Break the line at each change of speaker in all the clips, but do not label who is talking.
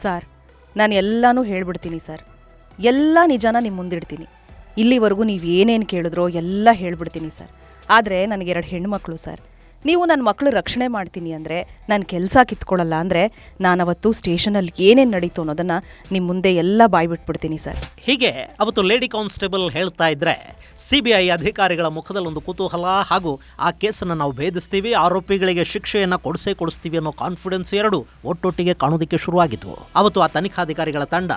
Sir, ನಾನು ಎಲ್ಲನೂ ಹೇಳ್ಬಿಡ್ತೀನಿ ಸರ್. ಎಲ್ಲ ನಿಜಾನ ನಿಮ್ಮ ಮುಂದಿಡ್ತೀನಿ. ಇಲ್ಲಿವರೆಗೂ ನೀವು ಏನೇನು ಕೇಳಿದ್ರೋ ಎಲ್ಲ ಹೇಳ್ಬಿಡ್ತೀನಿ ಸರ್. ಆದರೆ ನನಗೆ 2 ಹೆಣ್ಮಕ್ಳು ಸರ್. ನೀವು ನನ್ನ ಮಕ್ಕಳು ರಕ್ಷಣೆ ಮಾಡ್ತೀನಿ ಅಂದರೆ, ನಾನು ಕೆಲಸ ಕಿತ್ಕೊಳ್ಳಲ್ಲ ಅಂದರೆ, ನಾನವತ್ತು ಸ್ಟೇಷನಲ್ಲಿ ಏನೇನು ನಡೀತು ಅನ್ನೋದನ್ನು ನಿಮ್ಮ ಮುಂದೆ ಎಲ್ಲ ಬಾಯ್ಬಿಟ್ಬಿಡ್ತೀನಿ ಸರ್.
ಹೀಗೆ ಅವತ್ತು ಲೇಡಿ ಕಾನ್ಸ್ಟೇಬಲ್ ಹೇಳ್ತಾ ಇದ್ರೆ CBI ಅಧಿಕಾರಿಗಳ ಮುಖದಲ್ಲೊಂದು ಕುತೂಹಲ ಹಾಗೂ ಆ ಕೇಸನ್ನು ನಾವು ಭೇದಿಸ್ತೀವಿ, ಆರೋಪಿಗಳಿಗೆ ಶಿಕ್ಷೆಯನ್ನು ಕೊಡಿಸ್ತೀವಿ ಅನ್ನೋ ಕಾನ್ಫಿಡೆನ್ಸ್ ಎರಡು ಒಟ್ಟೊಟ್ಟಿಗೆ ಕಾಣೋದಕ್ಕೆ ಶುರುವಾಗಿದ್ವು. ಅವತ್ತು ಆ ತನಿಖಾಧಿಕಾರಿಗಳ ತಂಡ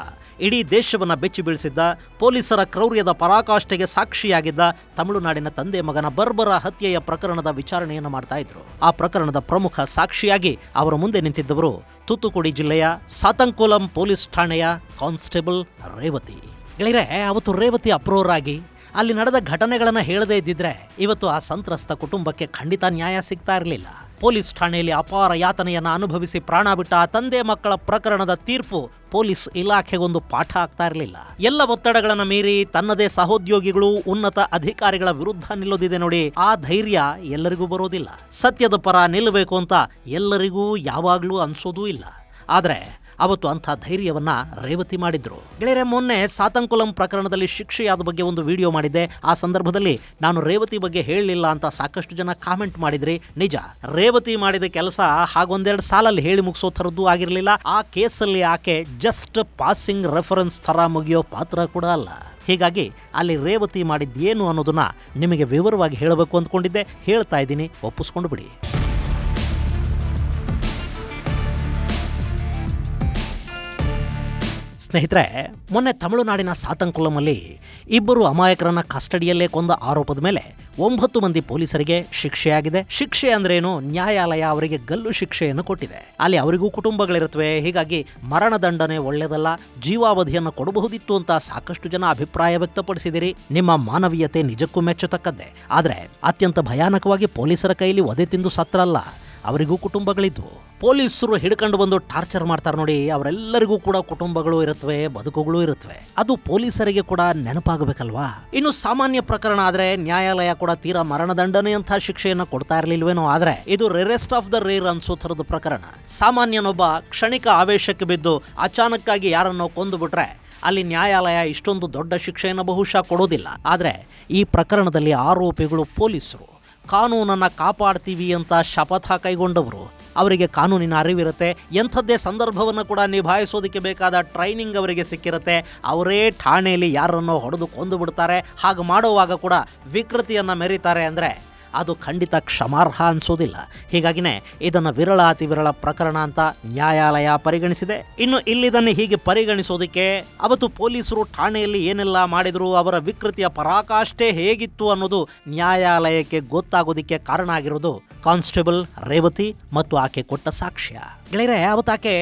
ಇಡೀ ದೇಶವನ್ನು ಬೆಚ್ಚಿ ಬೀಳಿಸಿದ್ದ, ಪೊಲೀಸರ ಕ್ರೌರ್ಯದ ಪರಾಕಾಷ್ಠೆಗೆ ಸಾಕ್ಷಿಯಾಗಿದ್ದ ತಮಿಳುನಾಡಿನ ತಂದೆ ಮಗನ ಬರ್ಬರ ಹತ್ಯೆಯ ಪ್ರಕರಣದ ವಿಚಾರಣೆಯನ್ನು ಮಾಡ್ತಾ ಇದ್ರು. ಆ ಪ್ರಕರಣದ ಪ್ರಮುಖ ಸಾಕ್ಷಿಯಾಗಿ ಅವರ ಮುಂದೆ ನಿಂತಿದ್ದವರು ತೂತುಕುಡಿ ಜಿಲ್ಲೆಯ ಸಾತಂಕುಲಂ ಪೊಲೀಸ್ ಠಾಣೆಯ ಕಾನ್ಸ್ಟೇಬಲ್ ರೇವತಿ. ಗೆಳೆಯರೆ, ಅವತ್ತು ರೇವತಿ ಅಪ್ರೂವರಾಗಿ ಅಲ್ಲಿ ನಡೆದ ಘಟನೆಗಳನ್ನು ಹೇಳದೇ ಇದ್ದಿದ್ರೆ ಇವತ್ತು ಆ ಸಂತ್ರಸ್ತ ಕುಟುಂಬಕ್ಕೆ ಖಂಡಿತ ನ್ಯಾಯ ಸಿಗ್ತಾ ಇರಲಿಲ್ಲ. ಪೊಲೀಸ್ ಠಾಣೆಯಲ್ಲಿ ಅಪಾರ ಯಾತನೆಯನ್ನು ಅನುಭವಿಸಿ ಪ್ರಾಣ ಬಿಟ್ಟ ಆ ತಂದೆ ಮಕ್ಕಳ ಪ್ರಕರಣದ ತೀರ್ಪು ಪೊಲೀಸ್ ಇಲಾಖೆಗೊಂದು ಪಾಠ ಆಗ್ತಾ ಇರಲಿಲ್ಲ. ಎಲ್ಲ ಒತ್ತಡಗಳನ್ನು ಮೀರಿ ತನ್ನದೇ ಸಹೋದ್ಯೋಗಿಗಳು, ಉನ್ನತ ಅಧಿಕಾರಿಗಳ ವಿರುದ್ಧ ನಿಲ್ಲೋದಿದೆ ನೋಡಿ, ಆ ಧೈರ್ಯ ಎಲ್ಲರಿಗೂ ಬರೋದಿಲ್ಲ. ಸತ್ಯದ ಪರ ನಿಲ್ಲಬೇಕು ಅಂತ ಎಲ್ಲರಿಗೂ ಯಾವಾಗಲೂ ಅನ್ಸೋದೂ ಇಲ್ಲ. ಆದರೆ ಅವತ್ತು ಅಂಥ ಧೈರ್ಯವನ್ನ ರೇವತಿ ಮಾಡಿದ್ರು. ಗೆಳೆಯರೆ, ಮೊನ್ನೆ ಸಾತಂಕುಲಂ ಪ್ರಕರಣದಲ್ಲಿ ಶಿಕ್ಷೆಯಾದ ಬಗ್ಗೆ ಒಂದು ವಿಡಿಯೋ ಮಾಡಿದ್ದೆ. ಆ ಸಂದರ್ಭದಲ್ಲಿ ನಾನು ರೇವತಿ ಬಗ್ಗೆ ಹೇಳಲಿಲ್ಲ ಅಂತ ಸಾಕಷ್ಟು ಜನ ಕಾಮೆಂಟ್ ಮಾಡಿದ್ರಿ. ನಿಜ, ರೇವತಿ ಮಾಡಿದ ಕೆಲಸ ಹಾಗೊಂದೆರಡು ಸಾಲಲ್ಲಿ ಹೇಳಿ ಮುಗಿಸೋ ಥರದ್ದು ಆಗಿರಲಿಲ್ಲ. ಆ ಕೇಸಲ್ಲಿ ಆಕೆ ಜಸ್ಟ್ ಪಾಸಿಂಗ್ ರೆಫರೆನ್ಸ್ ಥರ ಮುಗಿಯೋ ಪಾತ್ರ ಕೂಡ ಅಲ್ಲ. ಹೀಗಾಗಿ ಅಲ್ಲಿ ರೇವತಿ ಮಾಡಿದ್ದೇನು ಅನ್ನೋದನ್ನ ನಿಮಗೆ ವಿವರವಾಗಿ ಹೇಳಬೇಕು ಅಂದ್ಕೊಂಡಿದ್ದೆ. ಹೇಳ್ತಾ ಇದ್ದೀನಿ, ಒಪ್ಪಿಸ್ಕೊಂಡು ಬಿಡಿ. ಸ್ನೇಹಿತರೆ, ಮೊನ್ನೆ ತಮಿಳುನಾಡಿನ ಸಾತಂಕುಲಮಲ್ಲಿ 2 ಅಮಾಯಕರನ್ನ ಕಸ್ಟಡಿಯಲ್ಲೇ ಕೊಂದ ಆರೋಪದ ಮೇಲೆ 9 ಮಂದಿ ಪೊಲೀಸರಿಗೆ ಶಿಕ್ಷೆಯಾಗಿದೆ. ಶಿಕ್ಷೆ ಅಂದ್ರೇನು? ನ್ಯಾಯಾಲಯ ಅವರಿಗೆ ಗಲ್ಲು ಶಿಕ್ಷೆಯನ್ನು ಕೊಟ್ಟಿದೆ. ಅಲ್ಲಿ ಅವರಿಗೂ ಕುಟುಂಬಗಳಿರುತ್ತವೆ. ಹೀಗಾಗಿ ಮರಣದಂಡನೆ ಒಳ್ಳೆಯದಲ್ಲ, ಜೀವಾವಧಿಯನ್ನು ಕೊಡಬಹುದಿತ್ತು ಅಂತ ಸಾಕಷ್ಟು ಜನ ಅಭಿಪ್ರಾಯ ವ್ಯಕ್ತಪಡಿಸಿದಿರಿ. ನಿಮ್ಮ ಮಾನವೀಯತೆ ನಿಜಕ್ಕೂ ಮೆಚ್ಚತಕ್ಕದ್ದೇ. ಆದರೆ ಅತ್ಯಂತ ಭಯಾನಕವಾಗಿ ಪೊಲೀಸರ ಕೈಲಿ ಒದೆ ತಿಂದು ಸತ್ರಲ್ಲ, ಅವರಿಗೂ ಕುಟುಂಬಗಳಿದ್ವು. ಪೊಲೀಸರು ಹಿಡ್ಕೊಂಡು ಬಂದು ಟಾರ್ಚರ್ ಮಾಡ್ತಾರೆ ನೋಡಿ, ಅವರೆಲ್ಲರಿಗೂ ಕೂಡ ಕುಟುಂಬಗಳು ಇರುತ್ತವೆ, ಬದುಕುಗಳು ಇರುತ್ತವೆ. ಅದು ಪೊಲೀಸರಿಗೆ ಕೂಡ ನೆನಪಾಗಬೇಕಲ್ವಾ? ಇನ್ನು ಸಾಮಾನ್ಯ ಪ್ರಕರಣ ಆದ್ರೆ ನ್ಯಾಯಾಲಯ ಕೂಡ ತೀರಾ ಮರಣದಂಡನೆಯಂಥ ಶಿಕ್ಷೆಯನ್ನು ಕೊಡ್ತಾ ಇರಲಿಲ್ವೇನೋ. ಆದ್ರೆ ಇದು ರೇರೆಸ್ಟ್ ಆಫ್ ದ ರೇರ್ ಅನ್ಸೋ ಥರದ ಪ್ರಕರಣ. ಸಾಮಾನ್ಯನೊಬ್ಬ ಕ್ಷಣಿಕ ಆವೇಶಕ್ಕೆ ಬಿದ್ದು ಅಚಾನಕ್ಕಾಗಿ ಯಾರನ್ನೋ ಕೊಂದು ಬಿಟ್ರೆ ಅಲ್ಲಿ ನ್ಯಾಯಾಲಯ ಇಷ್ಟೊಂದು ದೊಡ್ಡ ಶಿಕ್ಷೆಯನ್ನು ಬಹುಶಃ ಕೊಡೋದಿಲ್ಲ. ಆದ್ರೆ ಈ ಪ್ರಕರಣದಲ್ಲಿ ಆರೋಪಿಗಳು ಪೊಲೀಸರು ಕಾನೂನನ್ನು ಕಾಪಾಡ್ತೀವಿ ಅಂತ ಶಪಥ ಕೈಗೊಂಡವರು. ಅವರಿಗೆ ಕಾನೂನಿನ ಅರಿವಿರುತ್ತೆ, ಎಂಥದ್ದೇ ಸಂದರ್ಭವನ್ನು ಕೂಡ ನಿಭಾಯಿಸೋದಕ್ಕೆ ಬೇಕಾದ ಟ್ರೈನಿಂಗ್ ಅವರಿಗೆ ಸಿಕ್ಕಿರುತ್ತೆ. ಅವರೇ ಠಾಣೆಯಲ್ಲಿ ಯಾರನ್ನೋ ಹೊಡೆದು ಕೊಂದು ಬಿಡ್ತಾರೆ. ಹಾಗೆ ಮಾಡುವಾಗ ಕೂಡ ವಿಕೃತಿಯನ್ನು ಮೆರೀತಾರೆ ಅಂದರೆ ಅದು ಖಂಡಿತ ಕ್ಷಮಾರ್ಹ ಅನ್ಸೋದಿಲ್ಲ. ಹೀಗಾಗಿನೇ ಇದನ್ನು ವಿರಳ ಅತಿ ವಿರಳ ಪ್ರಕರಣ ಅಂತ ನ್ಯಾಯಾಲಯ ಪರಿಗಣಿಸಿದೆ. ಇನ್ನು ಇಲ್ಲಿದನ್ನು ಹೀಗೆ ಪರಿಗಣಿಸೋದಕ್ಕೆ ಅವತ್ತು ಪೊಲೀಸರು ಠಾಣೆಯಲ್ಲಿ ಏನೆಲ್ಲ ಮಾಡಿದ್ರು, ಅವರ ವಿಕೃತಿಯ ಪರಾಕಾಷ್ಠೆ ಹೇಗಿತ್ತು ಅನ್ನೋದು ನ್ಯಾಯಾಲಯಕ್ಕೆ ಗೊತ್ತಾಗೋದಕ್ಕೆ ಕಾರಣ ಆಗಿರೋದು ಕಾನ್ಸ್ಟೇಬಲ್ ರೇವತಿ ಮತ್ತು ಆಕೆ ಕೊಟ್ಟ ಸಾಕ್ಷ್ಯ. ಗೆಳೆಯರೆ, ಅವತ್ತಾಕೆ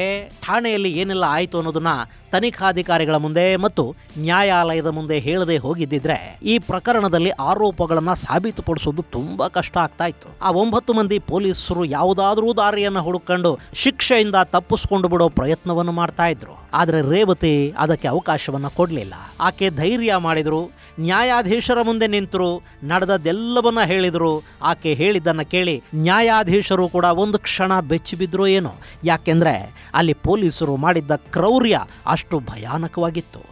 ಠಾಣೆಯಲ್ಲಿ ಏನೆಲ್ಲ ಆಯಿತು ಅನ್ನೋದನ್ನ ತನಿಖಾಧಿಕಾರಿಗಳ ಮುಂದೆ ಮತ್ತು ನ್ಯಾಯಾಲಯದ ಮುಂದೆ ಹೇಳದೆ ಹೋಗಿದ್ದಿದ್ರೆ ಈ ಪ್ರಕರಣದಲ್ಲಿ ಆರೋಪಗಳನ್ನ ಸಾಬೀತುಪಡಿಸೋದು ತುಂಬಾ ಕಷ್ಟ ಆಗ್ತಾ ಇತ್ತು. ಆ 9 ಮಂದಿ ಪೊಲೀಸರು ಯಾವುದಾದ್ರೂ ದಾರಿಯನ್ನು ಹುಡುಕೊಂಡು ಶಿಕ್ಷೆಯಿಂದ ತಪ್ಪಿಸ್ಕೊಂಡು ಬಿಡೋ ಪ್ರಯತ್ನವನ್ನು ಮಾಡ್ತಾ ಇದ್ರು. ಆದ್ರೆ ರೇವತಿ ಅದಕ್ಕೆ ಅವಕಾಶವನ್ನ ಕೊಡ್ಲಿಲ್ಲ. ಆಕೆ ಧೈರ್ಯ ಮಾಡಿದ್ರು, ನ್ಯಾಯಾಧೀಶರ ಮುಂದೆ ನಿಂತರು, ನಡೆದದ್ದೆಲ್ಲವನ್ನ ಹೇಳಿದ್ರು. ಆಕೆ ಹೇಳಿದ್ದನ್ನ ಕೇಳಿ ನ್ಯಾಯಾಧೀಶರು ಕೂಡ ಒಂದು ಕ್ಷಣ ಬೆಚ್ಚಿಬಿದ್ರು ಏನೋ. ಯಾಕೆಂದ್ರೆ ಅಲ್ಲಿ ಪೊಲೀಸರು ಮಾಡಿದ್ದ ಕ್ರೌರ್ಯ ಅಷ್ಟು ಭಯಾನಕವಾಗಿತ್ತು.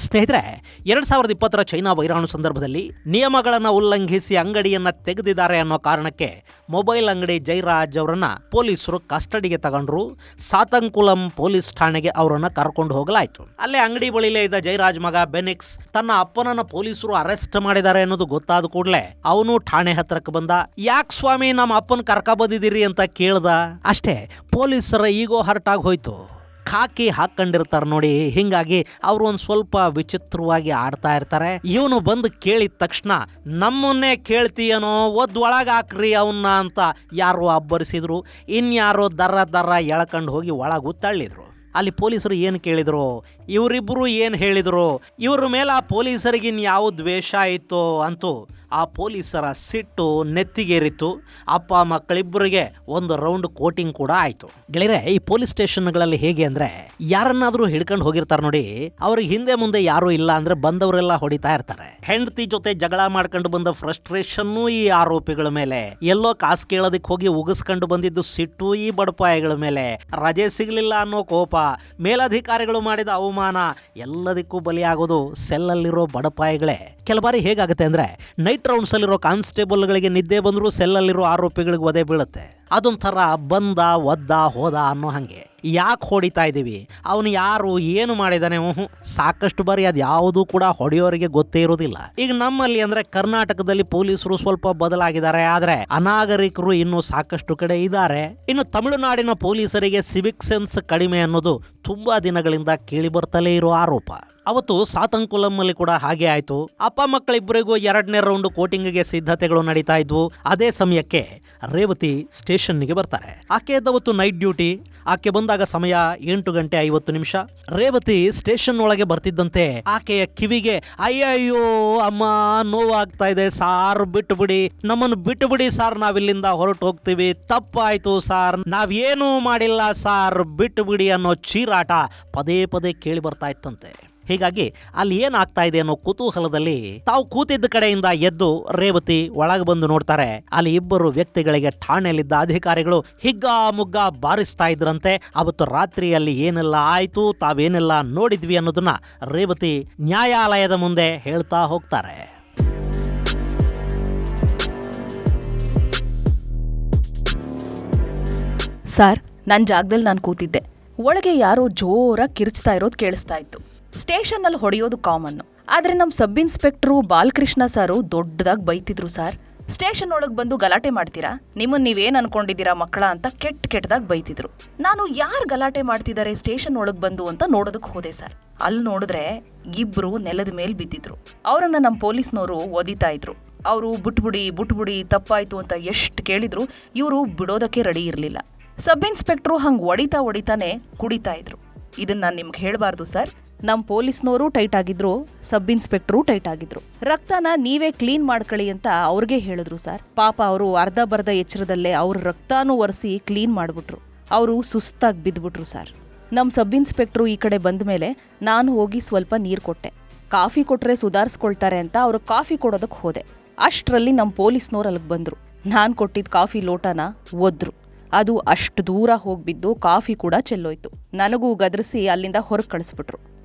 ಸ್ನೇಹಿತರೆ, 2020 ಚೈನಾ ವೈರಾಣು ಸಂದರ್ಭದಲ್ಲಿ ನಿಯಮಗಳನ್ನು ಉಲ್ಲಂಘಿಸಿ ಅಂಗಡಿಯನ್ನ ತೆಗೆದಿದ್ದಾರೆ ಅನ್ನೋ ಕಾರಣಕ್ಕೆ ಮೊಬೈಲ್ ಅಂಗಡಿ ಜೈರಾಜ್ ಅವರನ್ನ ಪೊಲೀಸರು ಕಸ್ಟಡಿಗೆ ತಗೊಂಡ್ರು. ಸಾತಂಕುಲಂ ಪೊಲೀಸ್ ಠಾಣೆಗೆ ಅವರನ್ನ ಕರ್ಕೊಂಡು ಹೋಗಲಾಯ್ತು. ಅಲ್ಲೇ ಅಂಗಡಿ ಬಳಿಲೇ ಇದ್ದ ಜೈರಾಜ್ ಮಗ ಬೆನಿಕ್ಸ್ ತನ್ನ ಅಪ್ಪನನ್ನ ಪೊಲೀಸರು ಅರೆಸ್ಟ್ ಮಾಡಿದ್ದಾರೆ ಅನ್ನೋದು ಗೊತ್ತಾದ ಕೂಡಲೇ ಅವನು ಠಾಣೆ ಹತ್ರಕ್ಕೆ ಬಂದ. ಯಾಕೆ ಸ್ವಾಮಿ ನಮ್ಮ ಅಪ್ಪನ ಕರ್ಕ ಬಂದಿದ್ದೀರಿ ಅಂತ ಕೇಳ್ದ. ಅಷ್ಟೇ, ಪೊಲೀಸರ ಈಗೋ ಹರ್ಟ್ ಆಗಿ ಹೋಯ್ತು. ಖಾಕಿ ಹಾಕೊಂಡಿರ್ತಾರೆ ನೋಡಿ, ಹಿಂಗಾಗಿ ಅವರು ಒಂದು ಸ್ವಲ್ಪ ವಿಚಿತ್ರವಾಗಿ ಆಡ್ತಾ ಇರ್ತಾರೆ. ಇವನು ಬಂದು ಕೇಳಿದ ತಕ್ಷಣ ನಮ್ಮನ್ನೇ ಕೇಳ್ತೀಯನೋ, ಒಳಗೆ ಹಾಕ್ರಿ ಅವನ್ನ ಅಂತ ಯಾರೋ ಅಬ್ಬರಿಸಿದ್ರು. ಇನ್ಯಾರೋ ದರ ಎಳ್ಕೊಂಡು ಹೋಗಿ ಒಳಗೂ ತಳ್ಳಿದ್ರು. ಅಲ್ಲಿ ಪೊಲೀಸರು ಏನು ಕೇಳಿದ್ರು, ಇವರಿಬ್ಬರು ಏನು ಹೇಳಿದ್ರು, ಇವ್ರ ಮೇಲೆ ಆ ಪೊಲೀಸರಿಗೆ ಯಾವ ದ್ವೇಷ ಇತ್ತು ಅಂತೂ ಆ ಪೊಲೀಸರ ಸಿಟ್ಟು ನೆತ್ತಿಗೇರಿತ್ತು. ಅಪ್ಪ ಮಕ್ಕಳಿಬ್ಬರಿಗೆ ಒಂದು ರೌಂಡ್ ಕೋಟಿಂಗ್ ಕೂಡ ಆಯ್ತು. ಗೆಳೆಯರೆ, ಈ ಪೊಲೀಸ್ ಸ್ಟೇಷನ್ಗಳಲ್ಲಿ ಹೇಗೆ ಅಂದ್ರೆ, ಯಾರನ್ನಾದ್ರೂ ಹಿಡ್ಕೊಂಡು ಹೋಗಿರ್ತಾರೆ ನೋಡಿ, ಅವ್ರಿಗೆ ಹಿಂದೆ ಮುಂದೆ ಯಾರು ಇಲ್ಲ ಅಂದ್ರೆ ಬಂದವರೆಲ್ಲ ಹೊಡಿತಾ ಇರ್ತಾರೆ. ಹೆಂಡತಿ ಜೊತೆ ಜಗಳ ಮಾಡ್ಕೊಂಡು ಬಂದ ಫ್ರಸ್ಟ್ರೇಷನ್ನು ಈ ಆರೋಪಿಗಳ ಮೇಲೆ, ಎಲ್ಲೋ ಕಾಸು ಕೇಳೋದಕ್ಕೆ ಹೋಗಿ ಉಗಿಸ್ಕೊಂಡು ಬಂದಿದ್ದು ಸಿಟ್ಟು ಈ ಬಡಪಾಯಿಗಳ ಮೇಲೆ, ರಜೆ ಸಿಗ್ಲಿಲ್ಲ ಅನ್ನೋ ಕೋಪ, ಮೇಲಧಿಕಾರಿಗಳು ಮಾಡಿದ ಅವಮಾನ, ಎಲ್ಲದಕ್ಕೂ ಬಲಿಯಾಗೋದು ಸೆಲ್ಲಲ್ಲಿರೋ ಬಡಪಾಯಿಗಳೇ. ಕೆಲ ಬಾರಿ ಹೇಗಾಗುತ್ತೆ ಅಂದ್ರೆ, ನೈಟ್ ರೌಂಡ್ಸ್ ಅಲ್ಲಿರೋ ಕಾನ್ಸ್ಟೇಬಲ್ಗಳಿಗೆ ನಿದ್ದೆ ಬಂದರೂ ಸೆಲ್ಲಲ್ಲಿರೋ ಆರೋಪಿಗಳಿಗೆ ಒದೆ ಬೀಳುತ್ತೆ. ಅದೊಂಥರ ಬಂದ ಒದ್ದ ಹೋದ ಅನ್ನೋ ಹಂಗೆ. ಯಾಕೆ ಹೊಡಿತಾ ಇದ್ದೀವಿ, ಅವನು ಯಾರು, ಏನು ಮಾಡಿದಾನೆ, ಸಾಕಷ್ಟು ಬಾರಿ ಅದು ಯಾವುದೂ ಕೂಡ ಹೊಡೆಯೋರಿಗೆ ಗೊತ್ತೇ ಇರೋದಿಲ್ಲ. ಈಗ ನಮ್ಮಲ್ಲಿ ಅಂದ್ರೆ ಕರ್ನಾಟಕದಲ್ಲಿ ಪೊಲೀಸರು ಸ್ವಲ್ಪ ಬದಲಾಗಿದ್ದಾರೆ, ಆದ್ರೆ ಅನಾಗರಿಕರು ಇನ್ನೂ ಸಾಕಷ್ಟು ಕಡೆ ಇದ್ದಾರೆ. ಇನ್ನು ತಮಿಳುನಾಡಿನ ಪೊಲೀಸರಿಗೆ ಸಿವಿಕ್ ಸೆನ್ಸ್ ಕಡಿಮೆ ಅನ್ನೋದು ತುಂಬಾ ದಿನಗಳಿಂದ ಕೇಳಿ ಬರ್ತಲೇ ಇರೋ ಆರೋಪ. ಅವತ್ತು ಸಾತಂಕುಲಂನಲ್ಲಿ ಕೂಡ ಹಾಗೆ ಆಯ್ತು. ಅಪ್ಪ ಮಕ್ಕಳಿಬ್ಬರಿಗೂ 2ನೇ ರೌಂಡ್ ಕೋಟಿಂಗ್ಗೆ ಸಿದ್ಧತೆಗಳು ನಡೀತಾ ಇದ್ವು. ಅದೇ ಸಮಯಕ್ಕೆ ರೇವತಿ ಸ್ಟೇಷನ್ಗೆ ಬರ್ತಾರೆ. ಆಕೆ ಅವತ್ತು ನೈಟ್ ಡ್ಯೂಟಿ. ಆಕೆ ಬಂದಾಗ ಸಮಯ 8:50. ರೇವತಿ ಸ್ಟೇಷನ್ ಒಳಗೆ ಬರ್ತಿದ್ದಂತೆ ಆಕೆಯ ಕಿವಿಗೆ, ಅಯ್ಯಯ್ಯೋ ಅಮ್ಮ, ನೋವಾಗ್ತಾ ಇದೆ ಸಾರ್, ಬಿಟ್ಟು ಬಿಡಿ, ನಮ್ಮನ್ನು ಬಿಟ್ಟು ಬಿಡಿ ಸಾರ್, ನಾವಿಲ್ಲಿಂದ ಹೊರಟು ಹೋಗ್ತೀವಿ, ತಪ್ಪಾಯ್ತು ಸಾರ್, ನಾವೇನೂ ಮಾಡಿಲ್ಲ ಸಾರ್, ಬಿಟ್ಟು ಬಿಡಿ ಅನ್ನೋ ಚೀರಾಟ ಪದೇ ಪದೇ ಕೇಳಿ ಬರ್ತಾ ಇತ್ತಂತೆ. ಹೀಗಾಗಿ ಅಲ್ಲಿ ಏನಾಗ್ತಾ ಇದೆ ಅನ್ನೋ ಕುತೂಹಲದಲ್ಲಿ ತಾವು ಕೂತಿದ್ದ ಕಡೆಯಿಂದ ಎದ್ದು ರೇವತಿ ಒಳಗೆ ಬಂದು ನೋಡ್ತಾರೆ. ಅಲ್ಲಿ ಇಬ್ಬರು ವ್ಯಕ್ತಿಗಳಿಗೆ ಠಾಣೆಯಲ್ಲಿದ್ದ ಅಧಿಕಾರಿಗಳು ಹಿಗ್ಗ ಮುಗ್ಗ ಬಾರಿಸ್ತಾ ಇದ್ರಂತೆ. ಅವತ್ತು ರಾತ್ರಿಯಲ್ಲಿ ಏನೆಲ್ಲ ಆಯ್ತು, ತಾವೇನೆಲ್ಲ ನೋಡಿದ್ವಿ ಅನ್ನೋದನ್ನ ರೇವತಿ ನ್ಯಾಯಾಲಯದ ಮುಂದೆ ಹೇಳ್ತಾ ಹೋಗ್ತಾರೆ.
ಸರ್, ನನ್ನ ಜಾಗದಲ್ಲಿ ನಾನು ಕೂತಿದ್ದೆ. ಒಳಗೆ ಯಾರೋ ಜೋರಾಗಿ ಕಿರ್ಚ್ತಾ ಇರೋದು ಕೇಳಿಸ್ತಾ ಇತ್ತು. ಸ್ಟೇಷನ್ನಲ್ಲಿ ಹೊಡೆಯೋದು ಕಾಮನ್ನು. ಆದರೆ ನಮ್ಮ ಸಬ್ ಇನ್ಸ್ಪೆಕ್ಟ್ರು ಬಾಲಕೃಷ್ಣ ಸಾರು ದೊಡ್ಡದಾಗಿ ಬೈತಿದ್ರು. ಸರ್, ಸ್ಟೇಷನ್ ಒಳಗೆ ಬಂದು ಗಲಾಟೆ ಮಾಡ್ತೀರಾ, ನಿಮ್ಮನ್ನು ನೀವೇನು ಅನ್ಕೊಂಡಿದ್ದೀರಾ ಮಕ್ಕಳ ಅಂತ ಕೆಟ್ಟದಾಗಿ ಬೈತಿದ್ರು. ನಾನು ಯಾರು ಗಲಾಟೆ ಮಾಡ್ತಿದ್ದಾರೆ ಸ್ಟೇಷನ್ ಒಳಗೆ ಬಂದು ಅಂತ ನೋಡೋದಕ್ಕೆ ಹೋದೆ ಸರ್. ಅಲ್ಲಿ ನೋಡಿದ್ರೆ ಇಬ್ರು ನೆಲದ ಮೇಲೆ ಬಿದ್ದಿದ್ರು. ಅವರನ್ನ ನಮ್ಮ ಪೊಲೀಸ್ನವರು ಒದಿತಾ ಇದ್ರು. ಅವರು ಬುಟ್ಬುಡಿ ತಪ್ಪಾಯ್ತು ಅಂತ ಎಷ್ಟು ಕೇಳಿದ್ರು, ಇವರು ಬಿಡೋದಕ್ಕೆ ರೆಡಿ ಇರಲಿಲ್ಲ. ಸಬ್ ಇನ್ಸ್ಪೆಕ್ಟ್ರು ಹಂಗೆ ಹೊಡಿತಾನೆ ಕುಡಿತಾ ಇದ್ರು. ಇದನ್ನ ನಾನು ನಿಮ್ಗೆ ಹೇಳಬಾರ್ದು ಸರ್. ನಮ್ಮ ಪೊಲೀಸ್ನವರು ಟೈಟ್ ಆಗಿದ್ರು, ಸಬ್ ಇನ್ಸ್ಪೆಕ್ಟ್ರು ಟೈಟ್ ಆಗಿದ್ರು. ರಕ್ತನ ನೀವೇ ಕ್ಲೀನ್ ಮಾಡ್ಕೊಳ್ಳಿ ಅಂತ ಅವ್ರಿಗೆ ಹೇಳಿದ್ರು ಸರ್. ಪಾಪ ಅವರು ಅರ್ಧ ಬರ್ಧ ಎಚ್ಚರದಲ್ಲೇ ಅವ್ರ ರಕ್ತಾನು ಒರೆಸಿ ಕ್ಲೀನ್ ಮಾಡಿಬಿಟ್ರು. ಅವರು ಸುಸ್ತಾಗಿ ಬಿದ್ದುಬಿಟ್ರು ಸರ್. ನಮ್ಮ ಸಬ್ ಇನ್ಸ್ಪೆಕ್ಟ್ರು ಈ ಕಡೆ ಬಂದ ಮೇಲೆ ನಾನು ಹೋಗಿ ಸ್ವಲ್ಪ ನೀರು ಕೊಟ್ಟೆ. ಕಾಫಿ ಕೊಟ್ಟರೆ ಸುಧಾರಿಸ್ಕೊಳ್ತಾರೆ ಅಂತ ಅವರು ಕಾಫಿ ಕೊಡೋದಕ್ಕೆ ಹೋದೆ. ಅಷ್ಟರಲ್ಲಿ ನಮ್ಮ ಪೊಲೀಸ್ನವ್ರು ಅಲ್ಲಿಗೆ ಬಂದರು. ನಾನು ಕೊಟ್ಟಿದ್ದ ಕಾಫಿ ಲೋಟನ ಒದ್ರು. ಅದು ಅಷ್ಟು ದೂರ ಹೋಗ್ಬಿದ್ದು ಕಾಫಿ ಕೂಡ ಚೆಲ್ಲೋಯ್ತು. ನನಗೂ ಗದರಿಸಿ ಅಲ್ಲಿಂದ ಹೊರಗೆ ಕಳಿಸ್ಬಿಟ್ರು.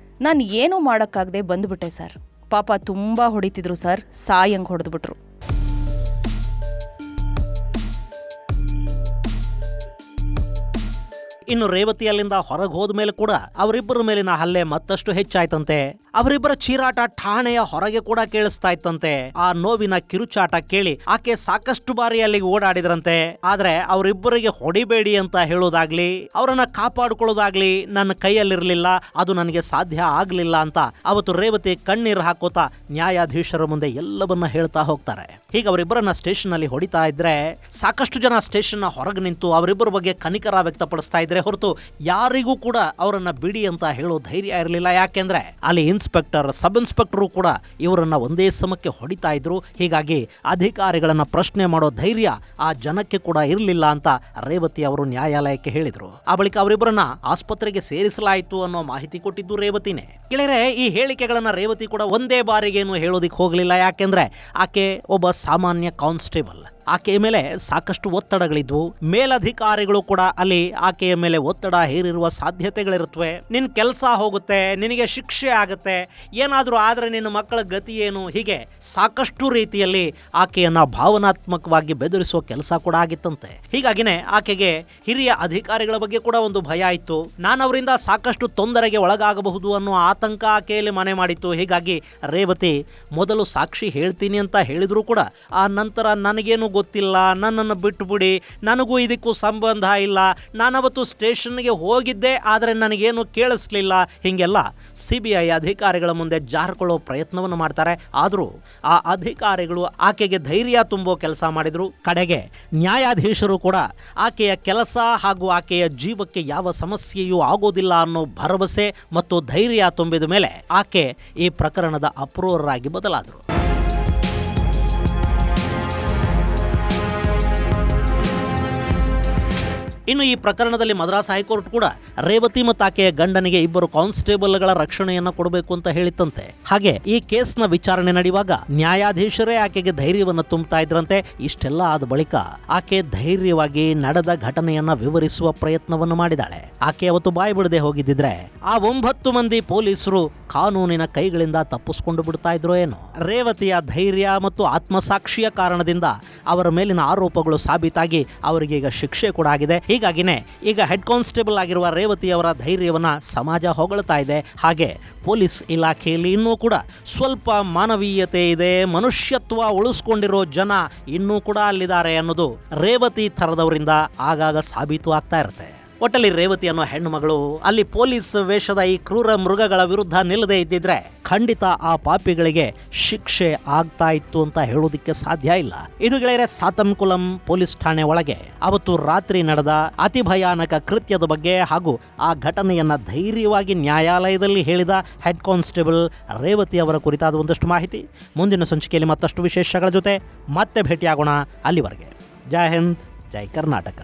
ನಾನು ಏನೂ ಮಾಡೋಕ್ಕಾಗದೆ ಬಂದುಬಿಟ್ಟೆ ಸರ್. ಪಾಪ ತುಂಬ ಹೊಡಿತಿದ್ರು ಸರ್, ಸಾಯಂಗೆ ಹೊಡೆದ್ಬಿಟ್ರು.
ಇನ್ನು ರೇವತಿ ಅಲ್ಲಿಂದ ಹೊರಗೆ ಹೋದ ಮೇಲೆ ಕೂಡ ಅವರಿಬ್ಬರ ಮೇಲಿನ ಹಲ್ಲೆ ಮತ್ತಷ್ಟು ಹೆಚ್ಚಾಯ್ತಂತೆ. ಅವರಿಬ್ಬರ ಚೀರಾಟ ಠಾಣೆಯ ಹೊರಗೆ ಕೂಡ ಕೇಳಿಸ್ತಾ ಇತ್ತಂತೆ. ಆ ನೋವಿನ ಕಿರುಚಾಟ ಕೇಳಿ ಆಕೆ ಸಾಕಷ್ಟು ಬಾರಿ ಅಲ್ಲಿಗೆ ಓಡಾಡಿದ್ರಂತೆ. ಆದ್ರೆ ಅವರಿಬ್ಬರಿಗೆ ಹೊಡಿಬೇಡಿ ಅಂತ ಹೇಳೋದಾಗ್ಲಿ, ಅವರನ್ನ ಕಾಪಾಡಿಕೊಳ್ಳೋದಾಗ್ಲಿ ನನ್ನ ಕೈಯಲ್ಲಿರ್ಲಿಲ್ಲ, ಅದು ನನಗೆ ಸಾಧ್ಯ ಆಗ್ಲಿಲ್ಲ ಅಂತ ಅವತ್ತು ರೇವತಿ ಕಣ್ಣೀರು ಹಾಕೋತಾ ನ್ಯಾಯಾಧೀಶರ ಮುಂದೆ ಎಲ್ಲವನ್ನ ಹೇಳ್ತಾ ಹೋಗ್ತಾರೆ. ಹೀಗೆ ಅವರಿಬ್ಬರನ್ನ ಸ್ಟೇಷನ್ ಅಲ್ಲಿ ಹೊಡಿತಾ ಇದ್ರೆ ಸಾಕಷ್ಟು ಜನ ಸ್ಟೇಷನ್ ಹೊರಗೆ ನಿಂತು ಅವರಿಬ್ಬರ ಬಗ್ಗೆ ಕನಿಕರ ವ್ಯಕ್ತಪಡಿಸ್ತಾ ಇದ್ರೆ ಹೊರತು ಯಾರಿಗೂ ಕೂಡ ಅವರನ್ನ ಬಿಡಿ ಅಂತ ಹೇಳೋ ಧೈರ್ಯ ಇರಲಿಲ್ಲ. ಯಾಕೆಂದ್ರೆ ಅಲ್ಲಿ ಇನ್ಸ್ಪೆಕ್ಟರ್, ಸಬ್ ಇನ್ಸ್ಪೆಕ್ಟರ್ ಕೂಡ ಇವರನ್ನ ಒಂದೇ ಸಮಕ್ಕೆ ಹೊಡಿತಾ ಇದ್ರು. ಹೀಗಾಗಿ ಅಧಿಕಾರಿಗಳನ್ನ ಪ್ರಶ್ನೆ ಮಾಡೋ ಧೈರ್ಯ ಆ ಜನಕ್ಕೆ ಕೂಡ ಇರಲಿಲ್ಲ ಅಂತ ರೇವತಿ ಅವರು ನ್ಯಾಯಾಲಯಕ್ಕೆ ಹೇಳಿದ್ರು. ಆ ಬಳಿಕ ಅವರಿಬ್ಬರನ್ನ ಆಸ್ಪತ್ರೆಗೆ ಸೇರಿಸಲಾಯಿತು ಅನ್ನೋ ಮಾಹಿತಿ ಕೊಟ್ಟಿದ್ದು ರೇವತಿನೇ. ಗೆಳೆಯರೆ, ಈ ಹೇಳಿಕೆಗಳನ್ನ ರೇವತಿ ಕೂಡ ಒಂದೇ ಬಾರಿಗೇನು ಹೇಳೋದಿಕ್ ಹೋಗ್ಲಿಲ್ಲ. ಯಾಕೆಂದ್ರೆ ಆಕೆ ಒಬ್ಬ ಸಾಮಾನ್ಯ ಕಾನ್ಸ್ಟೇಬಲ್. ಆಕೆಯ ಮೇಲೆ ಸಾಕಷ್ಟು ಒತ್ತಡಗಳಿದ್ವು. ಮೇಲಧಿಕಾರಿಗಳು ಕೂಡ ಅಲ್ಲಿ ಆಕೆಯ ಮೇಲೆ ಒತ್ತಡ ಹೇರಿರುವ ಸಾಧ್ಯತೆಗಳಿರುತ್ತವೆ. ನಿನ್ನ ಕೆಲಸ ಹೋಗುತ್ತೆ, ನಿನಗೆ ಶಿಕ್ಷೆ ಆಗುತ್ತೆ, ಏನಾದರೂ ಆದರೆ ನಿನ್ನ ಮಕ್ಕಳ ಗತಿ ಏನು, ಹೀಗೆ ಸಾಕಷ್ಟು ರೀತಿಯಲ್ಲಿ ಆಕೆಯನ್ನ ಭಾವನಾತ್ಮಕವಾಗಿ ಬೆದರಿಸುವ ಕೆಲಸ ಕೂಡ ಆಗಿತ್ತಂತೆ. ಹೀಗಾಗಿನೇ ಆಕೆಗೆ ಹಿರಿಯ ಅಧಿಕಾರಿಗಳ ಬಗ್ಗೆ ಕೂಡ ಒಂದು ಭಯ ಇತ್ತು. ನಾನು ಅವರಿಂದ ಸಾಕಷ್ಟು ತೊಂದರೆಗೆ ಒಳಗಾಗಬಹುದು ಅನ್ನೋ ಆತಂಕ ಆಕೆಯಲ್ಲಿ ಮನೆ ಮಾಡಿತ್ತು. ಹೀಗಾಗಿ ರೇವತಿ ಮೊದಲು ಸಾಕ್ಷಿ ಹೇಳ್ತೀನಿ ಅಂತ ಹೇಳಿದ್ರು ಕೂಡ ಆ ನಂತರ ನನಗೇನು ಗೊತ್ತಿಲ್ಲ, ನನ್ನನ್ನು ಬಿಟ್ಟುಬಿಡಿ, ನನಗೂ ಇದಕ್ಕೂ ಸಂಬಂಧ ಇಲ್ಲ, ನಾನವತ್ತು ಸ್ಟೇಷನ್ಗೆ ಹೋಗಿದ್ದೆ ಆದರೆ ನನಗೇನು ಕೇಳಿಸ್ಲಿಲ್ಲ, ಹೀಗೆಲ್ಲ CBI ಅಧಿಕಾರಿಗಳ ಮುಂದೆ ಜಾರ್ಕೊಳ್ಳೋ ಪ್ರಯತ್ನವನ್ನು ಮಾಡ್ತಾರೆ. ಆದರೂ ಆ ಅಧಿಕಾರಿಗಳು ಆಕೆಗೆ ಧೈರ್ಯ ತುಂಬೋ ಕೆಲಸ ಮಾಡಿದ್ರು. ಕಡೆಗೆ ನ್ಯಾಯಾಧೀಶರು ಕೂಡ ಆಕೆಯ ಕೆಲಸ ಹಾಗೂ ಆಕೆಯ ಜೀವಕ್ಕೆ ಯಾವ ಸಮಸ್ಯೆಯೂ ಆಗೋದಿಲ್ಲ ಅನ್ನೋ ಭರವಸೆ ಮತ್ತು ಧೈರ್ಯ ತುಂಬಿದ ಮೇಲೆ ಆಕೆ ಈ ಪ್ರಕರಣದ ಅಪ್ರೂವರಾಗಿ ಬದಲಾದರು. ಇನ್ನು ಈ ಪ್ರಕರಣದಲ್ಲಿ ಮದ್ರಾಸ್ ಹೈಕೋರ್ಟ್ ಕೂಡ ರೇವತಿ ಮತ್ತು ಆಕೆಯ ಗಂಡನಿಗೆ ಇಬ್ಬರು ಕಾನ್ಸ್ಟೇಬಲ್ಗಳ ರಕ್ಷಣೆಯನ್ನ ಕೊಡಬೇಕು ಅಂತ ಹೇಳಿತ್ತಂತೆ. ಹಾಗೆ ಈ ಕೇಸ್ನ ವಿಚಾರಣೆ ನಡೆಯುವಾಗ ನ್ಯಾಯಾಧೀಶರೇ ಆಕೆಗೆ ಧೈರ್ಯವನ್ನು ತುಂಬುತ್ತಾ ಇದ್ರಂತೆ. ಇಷ್ಟೆಲ್ಲ ಆದ ಬಳಿಕ ಆಕೆ ಧೈರ್ಯವಾಗಿ ನಡೆದ ಘಟನೆಯನ್ನ ವಿವರಿಸುವ ಪ್ರಯತ್ನವನ್ನು ಮಾಡಿದಾಳೆ. ಆಕೆ ಅವತ್ತು ಬಾಯಿ ಬಿಡದೆ ಹೋಗಿದ್ದಿದ್ರೆ ಆ 9 ಮಂದಿ ಪೊಲೀಸರು ಕಾನೂನಿನ ಕೈಗಳಿಂದ ತಪ್ಪಿಸ್ಕೊಂಡು ಬಿಡ್ತಾ ಇದ್ರು ಏನೋ. ರೇವತಿಯ ಧೈರ್ಯ ಮತ್ತು ಆತ್ಮಸಾಕ್ಷಿಯ ಕಾರಣದಿಂದ ಅವರ ಮೇಲಿನ ಆರೋಪಗಳು ಸಾಬೀತಾಗಿ ಅವರಿಗೆ ಈಗ ಶಿಕ್ಷೆ ಕೂಡ ಆಗಿದೆ. ಹೀಗಾಗಿನೇ ಈಗ ಹೆಡ್ ಕಾನ್ಸ್ಟೇಬಲ್ ಆಗಿರುವ ರೇವತಿ ಅವರ ಧೈರ್ಯವನ್ನ ಸಮಾಜ ಹೊಗಳ್ತಾ ಇದೆ. ಹಾಗೆ ಪೊಲೀಸ್ ಇಲಾಖೆಯಲ್ಲಿ ಇನ್ನೂ ಕೂಡ ಸ್ವಲ್ಪ ಮಾನವೀಯತೆ ಇದೆ, ಮನುಷ್ಯತ್ವ ಉಳಿಸ್ಕೊಂಡಿರೋ ಜನ ಇನ್ನೂ ಕೂಡ ಅಲ್ಲಿದ್ದಾರೆ ಅನ್ನೋದು ರೇವತಿ ಥರದವರಿಂದ ಆಗಾಗ ಸಾಬೀತು ಆಗ್ತಾ ಇರುತ್ತೆ. ಒಟ್ಟಲ್ಲಿ ರೇವತಿ ಅನ್ನೋ ಹೆಣ್ಣು ಮಗಳು ಅಲ್ಲಿ ಪೊಲೀಸ್ ವೇಷದ ಈ ಕ್ರೂರ ಮೃಗಗಳ ವಿರುದ್ಧ ನಿಲ್ಲದೆ ಇದ್ದಿದ್ರೆ ಖಂಡಿತ ಆ ಪಾಪಿಗಳಿಗೆ ಶಿಕ್ಷೆ ಆಗ್ತಾ ಇತ್ತು ಅಂತ ಹೇಳೋದಿಕ್ಕೆ ಸಾಧ್ಯ ಇಲ್ಲ. ಇದು ಗೆಳೆಯರೆ ಸಾತನ್ಕುಲಂ ಪೊಲೀಸ್ ಠಾಣೆ ಒಳಗೆ ಅವತ್ತು ರಾತ್ರಿ ನಡೆದ ಅತಿ ಭಯಾನಕ ಕೃತ್ಯದ ಬಗ್ಗೆ ಹಾಗೂ ಆ ಘಟನೆಯನ್ನ ಧೈರ್ಯವಾಗಿ ನ್ಯಾಯಾಲಯದಲ್ಲಿ ಹೇಳಿದ ಹೆಡ್ ಕಾನ್ಸ್ಟೇಬಲ್ ರೇವತಿ ಅವರ ಕುರಿತಾದ ಒಂದಷ್ಟು ಮಾಹಿತಿ. ಮುಂದಿನ ಸಂಚಿಕೆಯಲ್ಲಿ ಮತ್ತಷ್ಟು ವಿಶೇಷಗಳ ಜೊತೆ ಮತ್ತೆ ಭೇಟಿಯಾಗೋಣ. ಅಲ್ಲಿವರೆಗೆ ಜೈ ಹಿಂದ್, ಜೈ ಕರ್ನಾಟಕ.